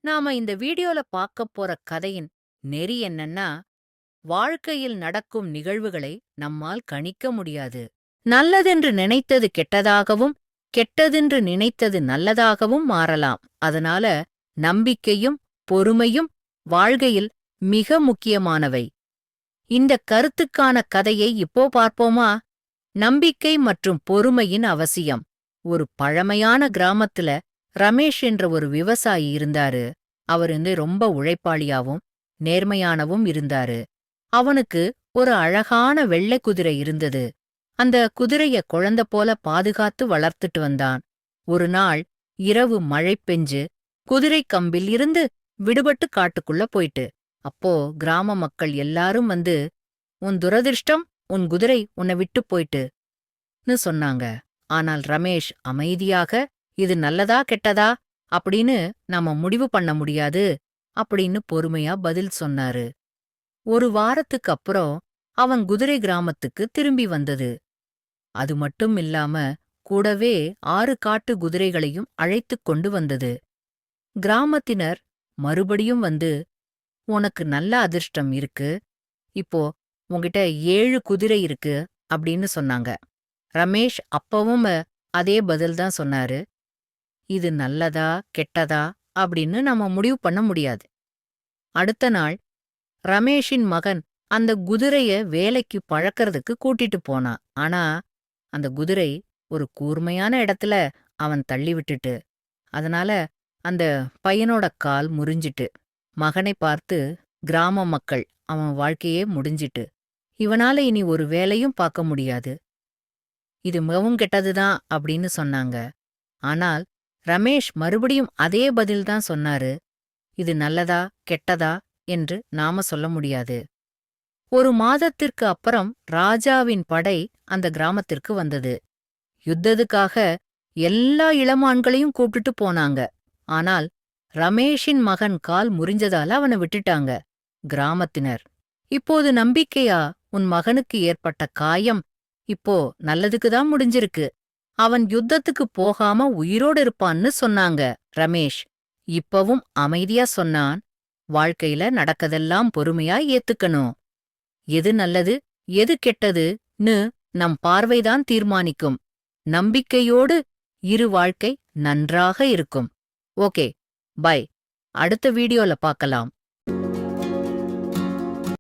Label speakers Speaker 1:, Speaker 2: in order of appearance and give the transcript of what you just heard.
Speaker 1: நாம இந்த வீடியோல பார்க்கப் போற கதையின் நெறி என்னன்னா, வாழ்க்கையில் நடக்கும் நிகழ்வுகளை நம்மால் கணிக்க முடியாது. நல்லதென்று நினைத்தது கெட்டதாகவும், கெட்டதென்று நினைத்தது நல்லதாகவும் மாறலாம். அதனால நம்பிக்கையும் பொறுமையும் வாழ்க்கையில் மிக முக்கியமானவை. இந்த கருத்துக்கான கதையை இப்போ பார்ப்போமா? நம்பிக்கை மற்றும் பொறுமையின் அவசியம். ஒரு பழமையான கிராமத்துல ரமேஷ் என்ற ஒரு விவசாயி இருந்தாரு. அவர் ரொம்ப உழைப்பாளியாவும் நேர்மையானவும் இருந்தாரு. அவனுக்கு ஒரு அழகான வெள்ளை குதிரை இருந்தது. அந்த குதிரைய குழந்தை போல பாதுகாத்து வளர்த்துட்டு வந்தான். ஒரு நாள் இரவு மழை பெஞ்சு குதிரை கம்பில் இருந்து விடுபட்டு காட்டுக்குள்ள போயிட்டு. அப்போ கிராம மக்கள் எல்லாரும் வந்து, உன் துரதிர்ஷ்டம், உன் குதிரை உன்னை விட்டு போயிட்டுன்னு சொன்னாங்க. ஆனால் ரமேஷ் அமைதியாக, இது நல்லதா கெட்டதா அப்படின்னு நாம முடிவு பண்ண முடியாது அப்படின்னு பொறுமையா பதில் சொன்னாரு. ஒரு வாரத்துக்கு அப்புறம் அவன் குதிரை கிராமத்துக்கு திரும்பி வந்தது. அது மட்டும் இல்லாம கூடவே 6 காட்டு குதிரைகளையும் அழைத்துக் கொண்டு வந்தது. கிராமத்தினர் மறுபடியும் வந்து, உனக்கு நல்ல அதிர்ஷ்டம் இருக்கு, இப்போ உன்கிட்ட 7 குதிரை இருக்கு அப்படின்னு சொன்னாங்க. ரமேஷ் அப்பவும் அதே பதில்தான் சொன்னாரு. இது நல்லதா கெட்டதா அப்படின்னு நாம முடிவு பண்ண முடியாது. அடுத்த நாள் ரமேஷின் மகன் அந்த குதிரைய வேலைக்கு பழக்கறதுக்கு கூட்டிட்டு போனான். ஆனா அந்த குதிரை ஒரு கூர்மையான இடத்துல அவன் தள்ளி விட்டுட்டு, அதனால அந்த பையனோட கால் முறிஞ்சிட்டு. மகனை பார்த்து கிராம மக்கள், அவன் வாழ்க்கையே முடிஞ்சிட்டு, இவனால இனி ஒரு வேலையும் பார்க்க முடியாது, இது மிகவும் கெட்டதுதான் அப்படின்னு சொன்னாங்க. ஆனால் ரமேஷ் மறுபடியும் அதே பதில்தான் சொன்னாரு. இது நல்லதா கெட்டதா என்று நாம சொல்ல முடியாது. ஒரு மாதத்திற்கு அப்புறம் ராஜாவின் படை அந்த கிராமத்திற்கு வந்தது. யுத்தத்துக்காக எல்லா இளமான்களையும் கூப்பிட்டுட்டு போனாங்க. ஆனால் ரமேஷின் மகன் கால் முறிஞ்சதால அவனை விட்டுட்டாங்க. கிராமத்தினர், இப்போது நம்பிக்கையா? உன் மகனுக்கு ஏற்பட்ட காயம் இப்போ நல்லதுக்குதான் முடிஞ்சிருக்கு, அவன் யுத்தத்துக்கு போகாம உயிரோடு இருப்பான்னு சொன்னாங்க. ரமேஷ் இப்பவும் அமைதியா சொன்னான், வாழ்க்கையில நடக்கதெல்லாம் பொறுமையா ஏத்துக்கணும். எது நல்லது எது கெட்டதுன்னு நம் பார்வைதான் தீர்மானிக்கும். நம்பிக்கையோடு இரு வாழ்க்கை நன்றாக இருக்கும். Okay, bye. அடுத்த வீடியோல பார்க்கலாம்.